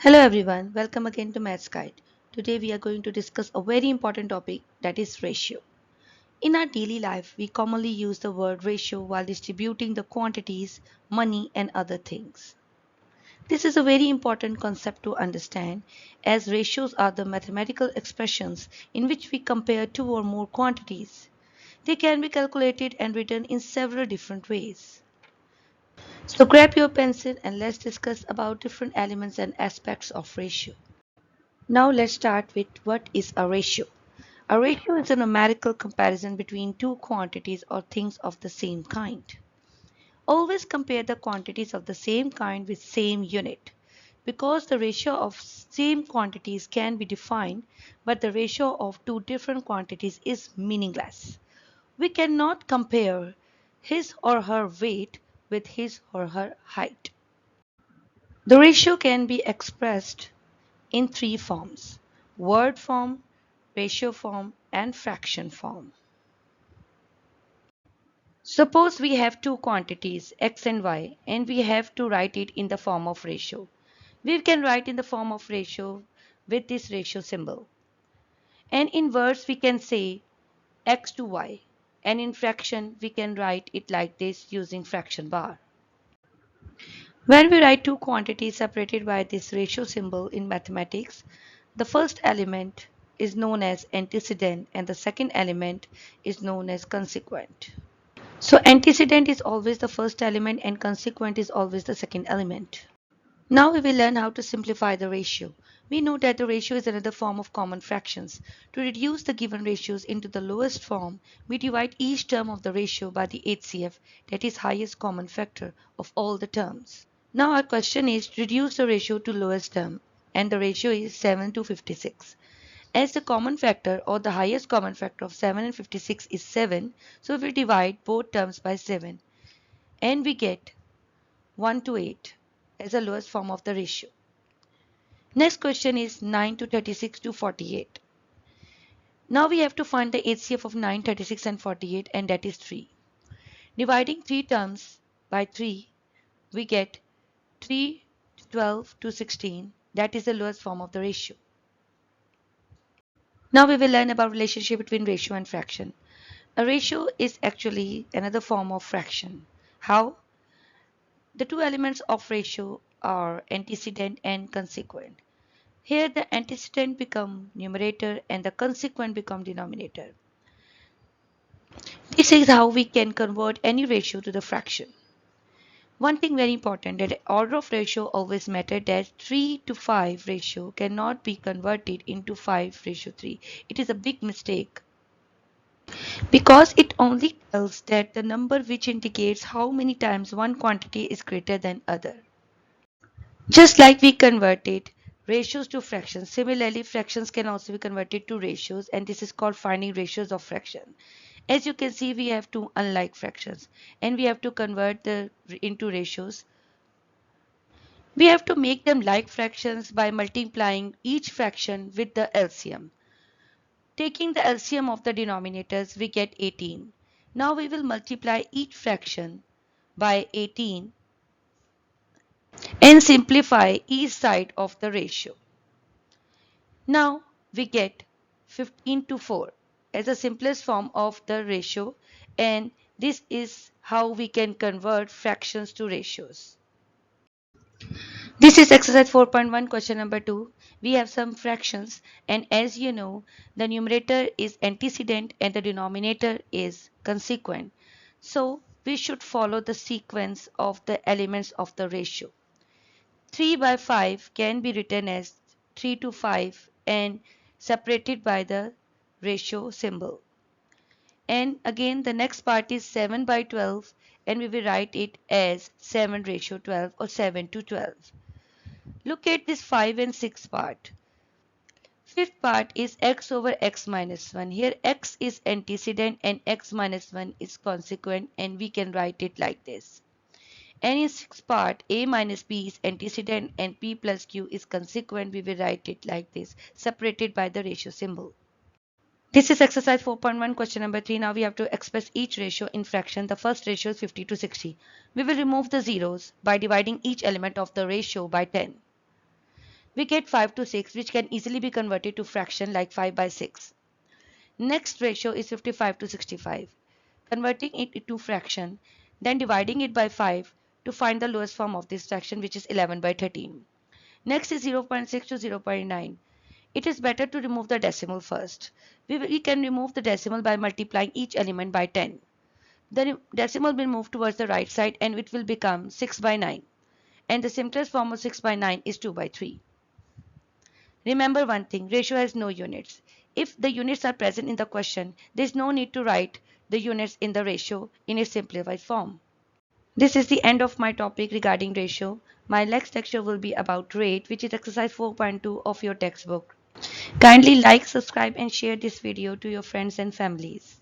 Hello everyone, welcome again to Maths Guide. Today we are going to discuss a very important topic, that is ratio. In our daily life, we commonly use the word ratio while distributing the quantities, money and other things. This is a very important concept to understand as ratios are the mathematical expressions in which we compare two or more quantities. They can be calculated and written in several different ways. So grab your pencil and let's discuss about different elements and aspects of ratio. Now let's start with what is a ratio. A ratio is a numerical comparison between two quantities or things of the same kind. Always compare the quantities of the same kind with same unit. Because the ratio of same quantities can be defined, but the ratio of two different quantities is meaningless. We cannot compare his or her weight with his or her height. The ratio can be expressed in three forms: word form, ratio form, and fraction form. Suppose we have two quantities x and y and we have to write it in the form of ratio. We can write in the form of ratio with this ratio symbol. And in words we can say x to y, and in fraction we can write it like this using fraction bar. When we write two quantities separated by this ratio symbol in mathematics, the first element is known as antecedent and the second element is known as consequent. So antecedent is always the first element and consequent is always the second element. Now we will learn how to simplify the ratio. We know that the ratio is another form of common fractions. To reduce the given ratios into the lowest form, we divide each term of the ratio by the HCF, that is highest common factor of all the terms. Now our question is reduce the ratio to lowest term, and the ratio is 7 to 56. As the common factor or the highest common factor of 7 and 56 is 7, so we divide both terms by 7 and we get 1 to 8 as the lowest form of the ratio. Next question is 9 to 36 to 48. Now we have to find the HCF of 9, 36 and 48, and that is 3. Dividing 3 terms by 3, we get 3 to 12 to 16. That is the lowest form of the ratio. Now we will learn about relationship between ratio and fraction. A ratio is actually another form of fraction. How? The two elements of ratio are antecedent and consequent. Here the antecedent become numerator and the consequent become denominator. This is how we can convert any ratio to the fraction. One thing very important, that order of ratio always matter, that 3 to 5 ratio cannot be converted into 5 ratio 3. It is a big mistake because it only tells that the number which indicates how many times one quantity is greater than other. Just like we converted ratios to fractions, similarly fractions can also be converted to ratios, and this is called finding ratios of fraction. As you can see, we have two unlike fractions and we have to convert them into ratios. We have to make them like fractions by multiplying each fraction with the LCM. Taking the LCM of the denominators, we get 18. Now we will multiply each fraction by 18 and simplify each side of the ratio. Now we get 15 to 4 as the simplest form of the ratio, and this is how we can convert fractions to ratios. This is exercise 4.1 question number 2. We have some fractions, and as you know, the numerator is antecedent and the denominator is consequent. So we should follow the sequence of the elements of the ratio. 3 by 5 can be written as 3 to 5 and separated by the ratio symbol. And again the next part is 7 by 12 and we will write it as 7 ratio 12 or 7 to 12. Look at this 5 and 6 part. Fifth part is x over x minus 1. Here x is antecedent and x minus 1 is consequent, and we can write it like this. And in sixth part, a minus b is antecedent and p plus q is consequent. We will write it like this, separated by the ratio symbol. This is exercise 4.1 question number 3. Now we have to express each ratio in fraction. The first ratio is 50 to 60. We will remove the zeros by dividing each element of the ratio by 10. We get 5 to 6, which can easily be converted to fraction like 5 by 6. Next ratio is 55 to 65. Converting it into fraction, then dividing it by 5 to find the lowest form of this fraction, which is 11 by 13. Next is 0.6 to 0.9. It is better to remove the decimal first. We can remove the decimal by multiplying each element by 10. The decimal will move towards the right side and it will become 6 by 9. And the simplest form of 6 by 9 is 2 by 3. Remember one thing, ratio has no units. If the units are present in the question, there is no need to write the units in the ratio in a simplified form. This is the end of my topic regarding ratio. My next lecture will be about rate, which is exercise 4.2 of your textbook. Kindly like, subscribe and share this video to your friends and families.